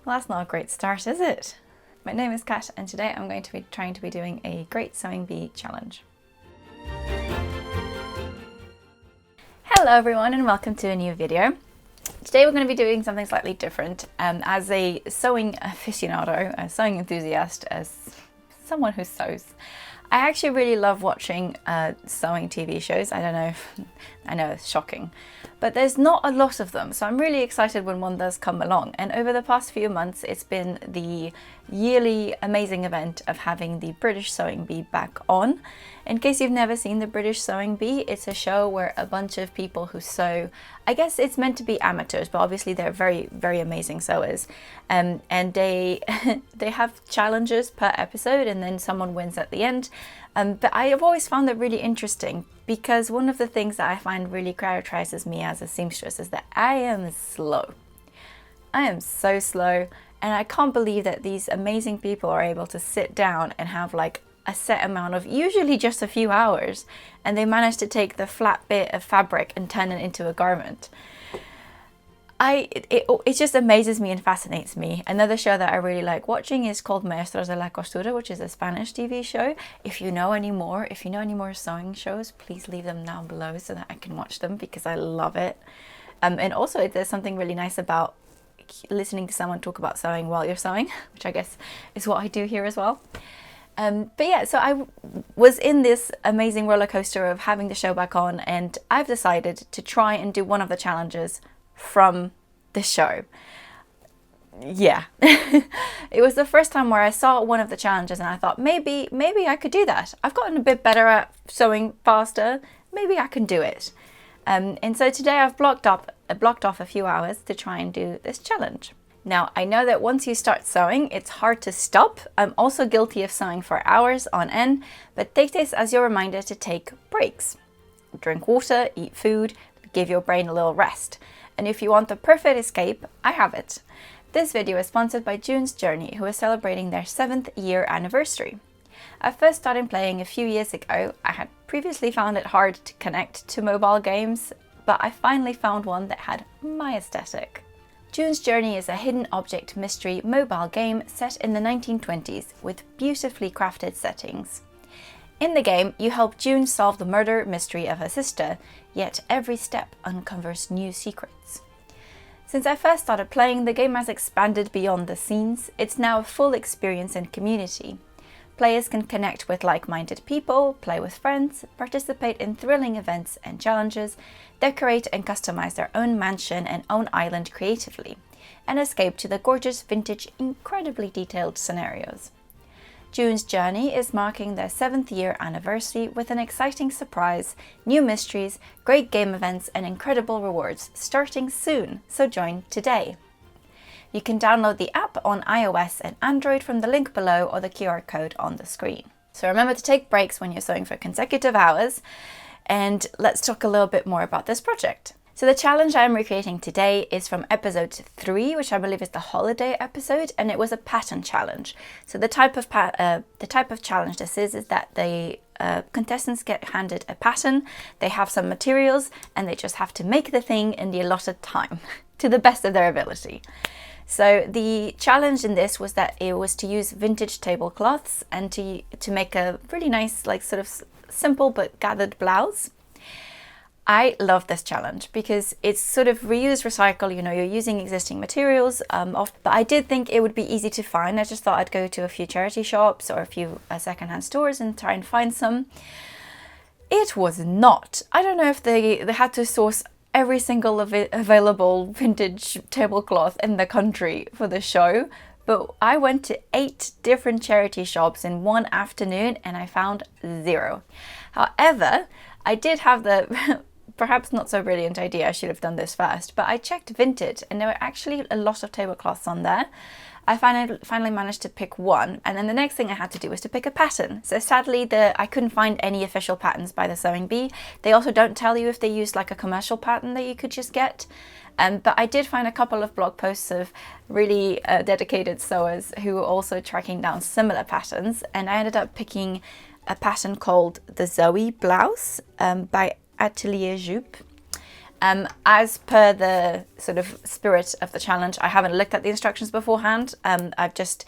Well, that's not a great start, is it? My name is Kat, and today I'm going to be trying to be doing a Great Sewing Bee challenge. Hello everyone and welcome to a new video. Today we're going to be doing something slightly different. As a sewing aficionado, a sewing enthusiast, as someone who sews, I actually really love watching sewing TV shows. I don't know if, I know it's shocking, but there's not a lot of them. So I'm really excited when one does come along. And over the past few months, it's been the yearly amazing event of having the British Sewing Bee back on. In case you've never seen the British Sewing Bee, it's a show where a bunch of people who sew, I guess it's meant to be amateurs, but obviously they're very, very amazing sewers. And they they have challenges per episode and then someone wins at the end. But I have always found that really interesting because one of the things that I find really characterizes me as a seamstress is that I am slow. I am so slow, and I can't believe that these amazing people are able to sit down and have like a set amount of, usually just a few hours, and they manage to take the flat bit of fabric and turn it into a garment. It just amazes me and fascinates me. Another show that I really like watching is called Maestros de la Costura, which is a Spanish TV show. If you know any more sewing shows, please leave them down below so that I can watch them because I love it. And also there's something really nice about listening to someone talk about sewing while you're sewing, which I guess is what I do here as well. But yeah, so I was in this amazing roller coaster of having the show back on, and I've decided to try and do one of the challenges from the show. Yeah, it was the first time where I saw one of the challenges and I thought maybe I could do that. I've gotten a bit better at sewing faster. Maybe I can do it. And so today I've blocked off a few hours to try and do this challenge. Now, I know that once you start sewing, it's hard to stop. I'm also guilty of sewing for hours on end, but take this as your reminder to take breaks. Drink water, eat food, give your brain a little rest. And if you want the perfect escape, I have it. This video is sponsored by June's Journey, who is celebrating their 7th year anniversary. I first started playing a few years ago. I had previously found it hard to connect to mobile games, but I finally found one that had my aesthetic. June's Journey is a hidden object mystery mobile game set in the 1920s with beautifully crafted settings. In the game, you help June solve the murder mystery of her sister, yet every step uncovers new secrets. Since I first started playing, the game has expanded beyond the scenes. It's now a full experience and community. Players can connect with like-minded people, play with friends, participate in thrilling events and challenges, decorate and customize their own mansion and own island creatively, and escape to the gorgeous, vintage, incredibly detailed scenarios. June's Journey is marking their 7th year anniversary with an exciting surprise, new mysteries, great game events, and incredible rewards starting soon, so join today. You can download the app on iOS and Android from the link below or the QR code on the screen. So remember to take breaks when you're sewing for consecutive hours, and let's talk a little bit more about this project. So the challenge I'm recreating today is from episode 3, which I believe is the holiday episode, and it was a pattern challenge. So the type of challenge this is that the contestants get handed a pattern, they have some materials, and they just have to make the thing in the allotted time to the best of their ability. So the challenge in this was that it was to use vintage tablecloths and to make a really nice, like sort of simple but gathered blouse. I love this challenge because it's sort of reuse, recycle, you're using existing materials, but I did think it would be easy to find. I just thought I'd go to a few charity shops or a few secondhand stores and try and find some. It was not. I don't know if they had to source every single available vintage tablecloth in the country for the show, but I went to 8 different charity shops in one afternoon and I found 0. However, I did have the perhaps not so brilliant idea, I should have done this first, but I checked Vinted and there were actually a lot of tablecloths on there. I finally managed to pick one, and then the next thing I had to do was to pick a pattern. So sadly, I couldn't find any official patterns by the Sewing Bee. They also don't tell you if they used like a commercial pattern that you could just get. But I did find a couple of blog posts of really dedicated sewers who were also tracking down similar patterns, and I ended up picking a pattern called the Zoe blouse by Atelier Jupe. As per the sort of spirit of the challenge, I haven't looked at the instructions beforehand. I've just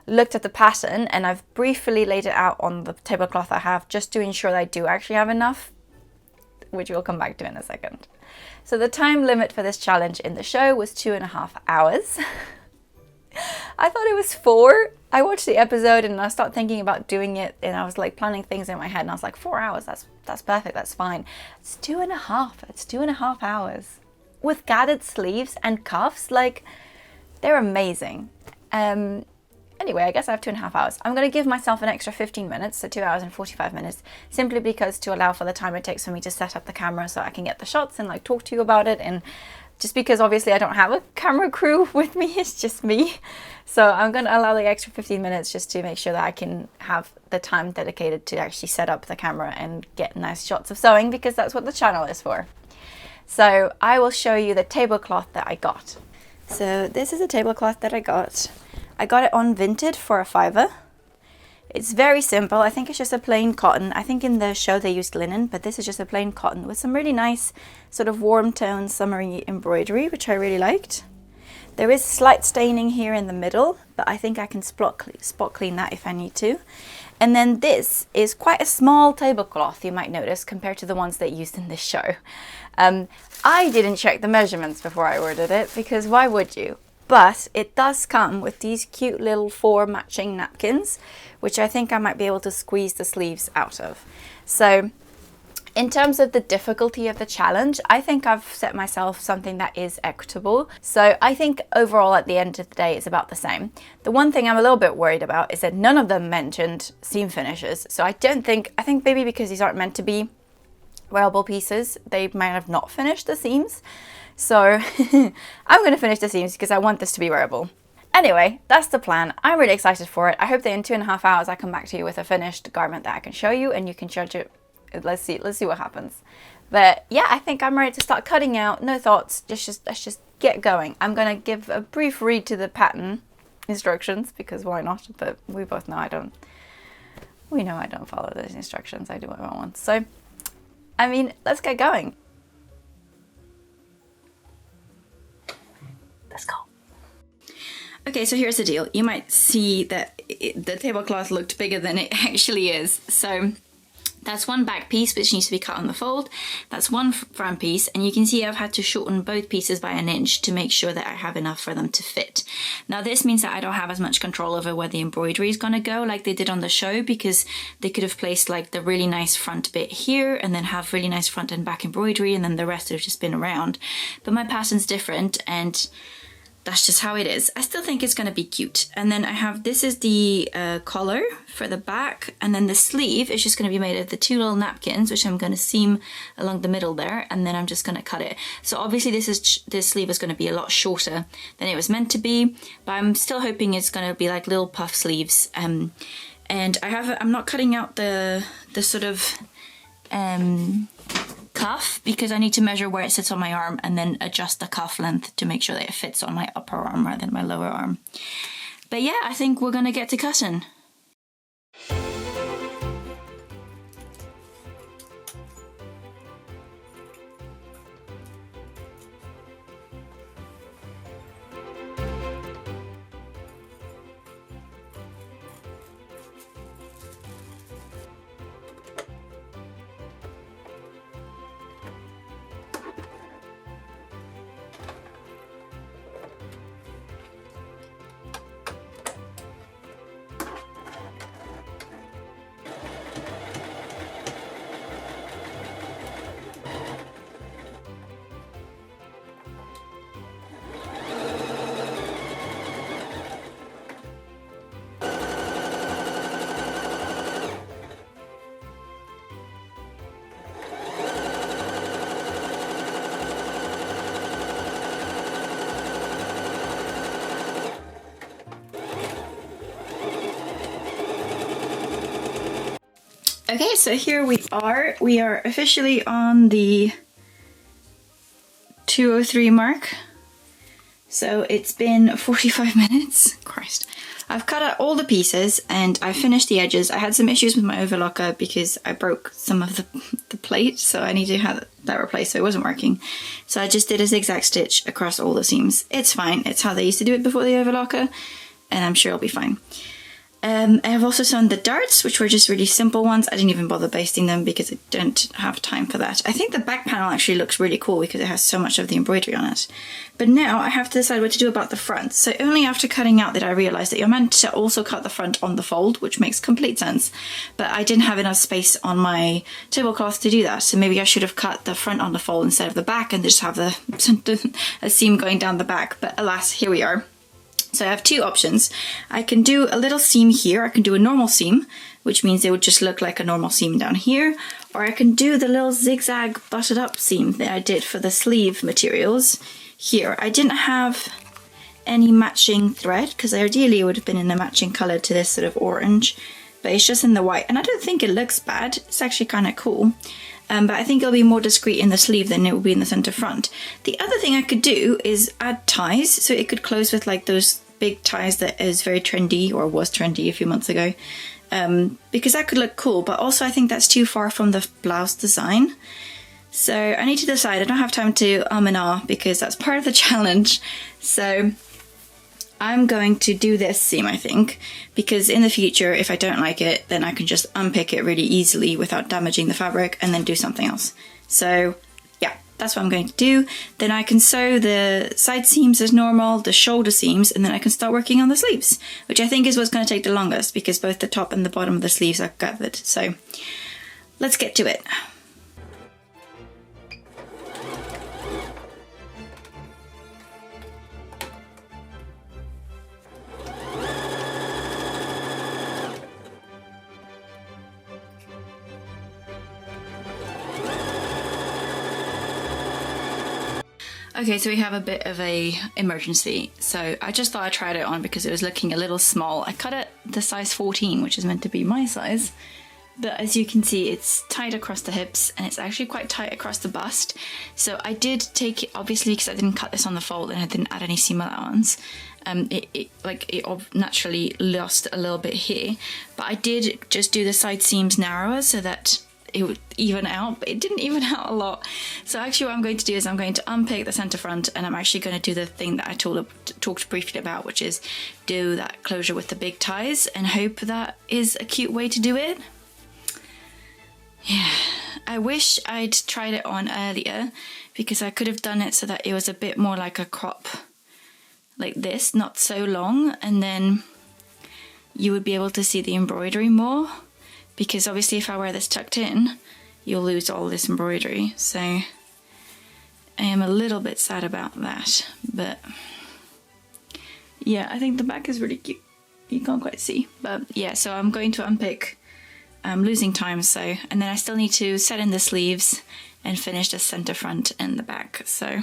looked at the pattern and I've briefly laid it out on the tablecloth I have, just to ensure that I do actually have enough, which we'll come back to in a second. So the time limit for this challenge in the show was 2.5 hours. I thought it was 4. I watched the episode and I started thinking about doing it, and I was like planning things in my head, and I was like, 4 hours, that's perfect, that's fine. It's 2.5. It's 2.5 hours with gathered sleeves and cuffs. Like, they're amazing. Anyway, I guess I have 2.5 hours. I'm going to give myself an extra 15 minutes, so 2 hours and 45 minutes, simply because to allow for the time it takes for me to set up the camera so I can get the shots and like talk to you about it, and just because obviously I don't have a camera crew with me, it's just me. So I'm going to allow the extra 15 minutes just to make sure that I can have the time dedicated to actually set up the camera and get nice shots of sewing, because that's what the channel is for. So I will show you the tablecloth that I got. So this is a tablecloth that I got. I got it on Vinted for $5. It's very simple. I think it's just a plain cotton. I think in the show they used linen, but this is just a plain cotton with some really nice sort of warm tone summery embroidery, which I really liked. There is slight staining here in the middle, but I think I can spot clean that if I need to. And then this is quite a small tablecloth, you might notice, compared to the ones they used in this show. I didn't check the measurements before I ordered it, because why would you? But it does come with these cute little 4 matching napkins, which I think I might be able to squeeze the sleeves out of. So in terms of the difficulty of the challenge, I think I've set myself something that is equitable. So I think overall at the end of the day, it's about the same. The one thing I'm a little bit worried about is that none of them mentioned seam finishes. So I think maybe because these aren't meant to be wearable pieces, they might have not finished the seams. So I'm going to finish the seams because I want this to be wearable. Anyway, that's the plan. I'm really excited for it. I hope that in 2.5 hours I come back to you with a finished garment that I can show you and you can judge it. Let's see what happens. But yeah, I think I'm ready to start cutting out. No thoughts, let's just get going. I'm going to give a brief read to the pattern instructions, because why not? But we both know I don't follow those instructions. I do what I want. So, I mean, let's get going. Let's go. Okay, so here's the deal. You might see that the tablecloth looked bigger than it actually is. So that's one back piece which needs to be cut on the fold. That's one front piece, and you can see I've had to shorten both pieces by 1 inch to make sure that I have enough for them to fit. Now this means that I don't have as much control over where the embroidery is gonna go like they did on the show, because they could have placed like the really nice front bit here and then have really nice front and back embroidery, and then the rest would have just been around. But my pattern's different, and that's just how it is. I still think it's going to be cute. And then I have, this is the collar for the back, and then the sleeve is just going to be made of the 2 little napkins, which I'm going to seam along the middle there, and then I'm just going to cut it. So obviously this sleeve is going to be a lot shorter than it was meant to be, but I'm still hoping it's going to be like little puff sleeves. And I'm not cutting out the sort of cuff, because I need to measure where it sits on my arm and then adjust the cuff length to make sure that it fits on my upper arm rather than my lower arm. But yeah, I think we're gonna get to cutting. Okay, so here we are. We are officially on the 2:03 mark. So it's been 45 minutes. Christ. I've cut out all the pieces and I finished the edges. I had some issues with my overlocker because I broke some of the plate, so I need to have that replaced, so it wasn't working. So I just did a zigzag stitch across all the seams. It's fine, it's how they used to do it before the overlocker, and I'm sure it'll be fine. I have also sewn the darts, which were just really simple ones. I didn't even bother basting them because I don't have time for that. I think the back panel actually looks really cool because it has so much of the embroidery on it. But now I have to decide what to do about the front. So only after cutting out did I realise that you're meant to also cut the front on the fold, which makes complete sense. But I didn't have enough space on my tablecloth to do that. So maybe I should have cut the front on the fold instead of the back and just have a seam going down the back. But alas, here we are. So I have two options. I can do a little seam here. I can do a normal seam, which means it would just look like a normal seam down here. Or I can do the little zigzag butted up seam that I did for the sleeve materials here. I didn't have any matching thread because ideally it would have been in a matching color to this sort of orange, but it's just in the white. And I don't think it looks bad. It's actually kind of cool. But I think it'll be more discreet in the sleeve than it will be in the center front. The other thing I could do is add ties, so it could close with like those big ties that is very trendy, or was trendy a few months ago, because that could look cool, but also I think that's too far from the blouse design. So I need to decide. I don't have time to and ah because that's part of the challenge. So I'm going to do this seam, I think, because in the future, if I don't like it, then I can just unpick it really easily without damaging the fabric and then do something else. So yeah, that's what I'm going to do. Then I can sew the side seams as normal, the shoulder seams, and then I can start working on the sleeves, which I think is what's going to take the longest because both the top and the bottom of the sleeves are gathered. So let's get to it. Okay, so we have a bit of a emergency. So I just thought I'd try it on because it was looking a little small. I cut it the size 14, which is meant to be my size. But as you can see, it's tight across the hips and it's actually quite tight across the bust. So I did take it, obviously, because I didn't cut this on the fold and I didn't add any seam allowance. It naturally lost a little bit here. But I did just do the side seams narrower so that it would even out, but it didn't even out a lot. So actually what I'm going to do is I'm going to unpick the center front and I'm actually going to do the thing that I talked briefly about, which is do that closure with the big ties and hope that is a cute way to do it. Yeah, I wish I'd tried it on earlier because I could have done it so that it was a bit more like a crop like this, not so long, and then you would be able to see the embroidery more. Because obviously if I wear this tucked in, you'll lose all this embroidery. So I am a little bit sad about that. But yeah, I think the back is really cute. You can't quite see. But yeah, so I'm going to unpick. I'm losing time, so. And then I still need to set in the sleeves and finish the center front and the back. So.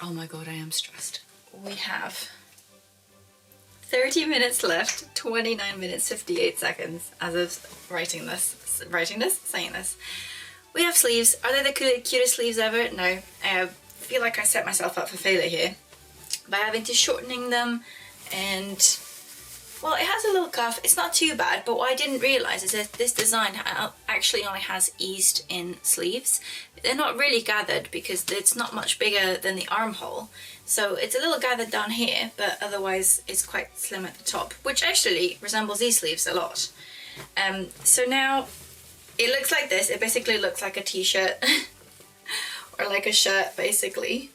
Oh my god, I am stressed. We have 30 minutes left, 29 minutes, 58 seconds as of saying this. We have sleeves. Are they the cutest sleeves ever? No. I feel like I set myself up for failure here by having to shortening them, and well, it has a little cuff. It's not too bad, but what I didn't realise is that this design actually only has eased in sleeves. They're not really gathered because it's not much bigger than the armhole. So it's a little gathered down here, but otherwise it's quite slim at the top, which actually resembles these sleeves a lot. So now it looks like this. It basically looks like a t-shirt or like a shirt, basically.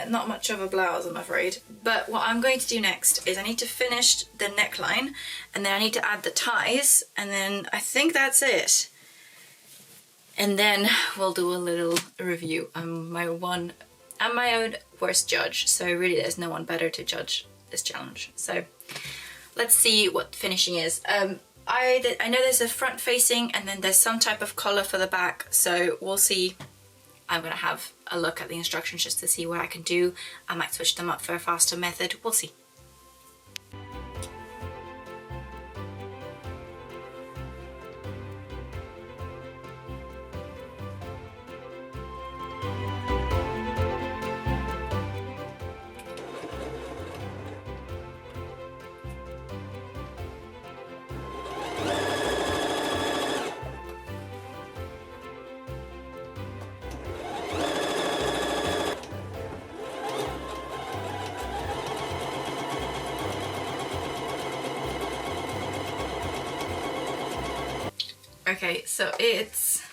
Not much of a blouse, I'm afraid. But what I'm going to do next is I need to finish the neckline, and then I need to add the ties, and then I think that's it. And then we'll do a little review. I'm my own worst judge, so really there's no one better to judge this challenge. So let's see what finishing is. I know there's a front facing and then there's some type of collar for the back, so we'll see. I'm gonna have a look at the instructions just to see what I can do. I might switch them up for a faster method, we'll see. Okay, so it's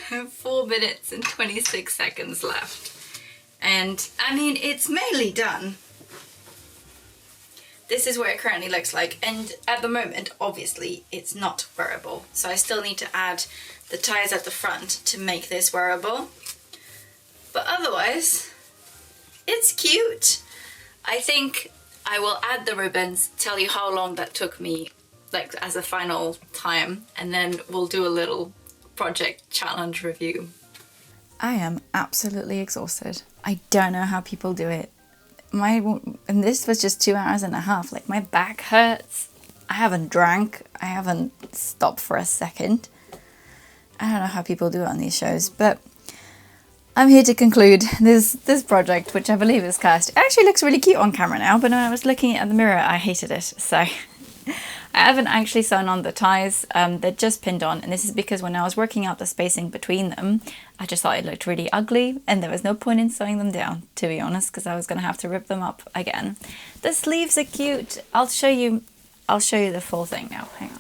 4 minutes and 26 seconds left. And I mean, it's mainly done. This is what it currently looks like. And at the moment, obviously, it's not wearable. So I still need to add the ties at the front to make this wearable. But otherwise, it's cute. I think I will add the ribbons, tell you how long that took me, like as a final time, and then we'll do a little project challenge review. I am absolutely exhausted. I don't know how people do it. And this was just 2.5 hours. Like, my back hurts. I haven't drank. I haven't stopped for a second. I don't know how people do it on these shows, but I'm here to conclude this project, which I believe is cast. It actually looks really cute on camera now, but when I was looking at the mirror, I hated it. So I haven't actually sewn on the ties, they're just pinned on, and this is because when I was working out the spacing between them, I just thought it looked really ugly and there was no point in sewing them down, to be honest, because I was going to have to rip them up again. The sleeves are cute. I'll show you the full thing now. Hang on.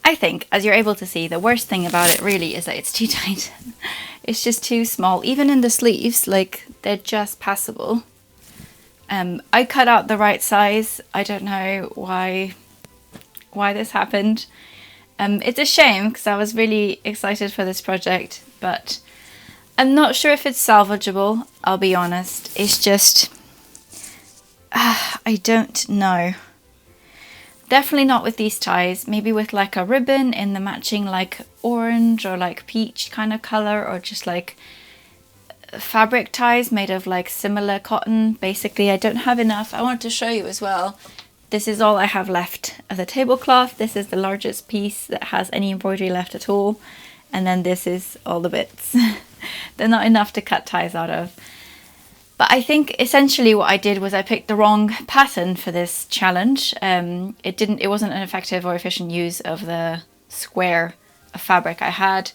I think, as you're able to see, the worst thing about it really is that it's too tight. It's just too small. Even in the sleeves, like, they're just passable. I cut out the right size. I don't know why this happened. It's a shame because I was really excited for this project, but I'm not sure if it's salvageable, I'll be honest. It's just, I don't know. Definitely not with these ties, maybe with like a ribbon in the matching like orange or like peach kind of color, or just like fabric ties made of like similar cotton. Basically, I don't have enough. I wanted to show you as well. This is all I have left of the tablecloth. This is the largest piece that has any embroidery left at all. And then this is all the bits. They're not enough to cut ties out of. But I think essentially what I did was I picked the wrong pattern for this challenge. It wasn't an effective or efficient use of the square of fabric I had.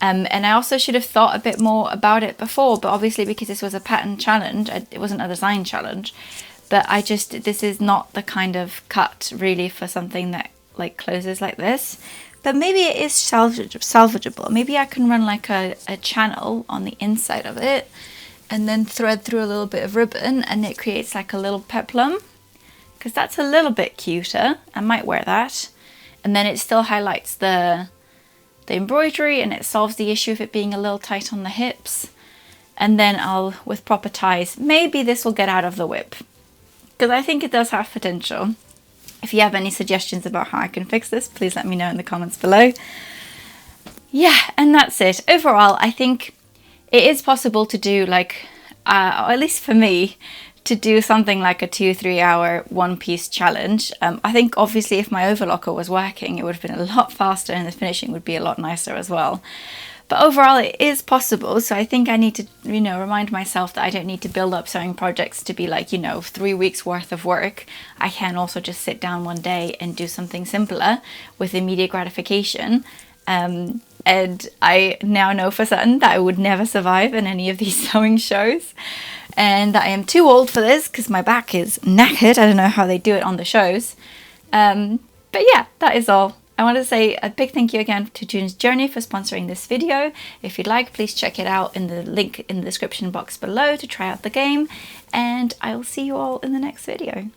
And I also should have thought a bit more about it before, but obviously because this was a pattern challenge, it wasn't a design challenge. But this is not the kind of cut really for something that like closes like this. But maybe it is salvageable. Maybe I can run like a channel on the inside of it, and then thread through a little bit of ribbon, and it creates like a little peplum, because that's a little bit cuter. I might wear that. And then it still highlights the embroidery, and it solves the issue of it being a little tight on the hips. And then with proper ties, maybe this will get out of the whip, because I think it does have potential. If you have any suggestions about how I can fix this, please let me know in the comments below. Yeah, and that's it. Overall, I think it is possible to do like, or at least for me, to do something like a 2-3 hour one-piece challenge. I think obviously if my overlocker was working, it would have been a lot faster and the finishing would be a lot nicer as well. But overall it is possible, so I think I need to, remind myself that I don't need to build up sewing projects to be like, 3 weeks worth of work. I can also just sit down one day and do something simpler with immediate gratification. And I now know for certain that I would never survive in any of these sewing shows, and that I am too old for this because my back is knackered. I don't know how they do it on the shows. But yeah, that is all. I want to say a big thank you again to June's Journey for sponsoring this video. If you'd like, please check it out in the link in the description box below to try out the game. And I will see you all in the next video.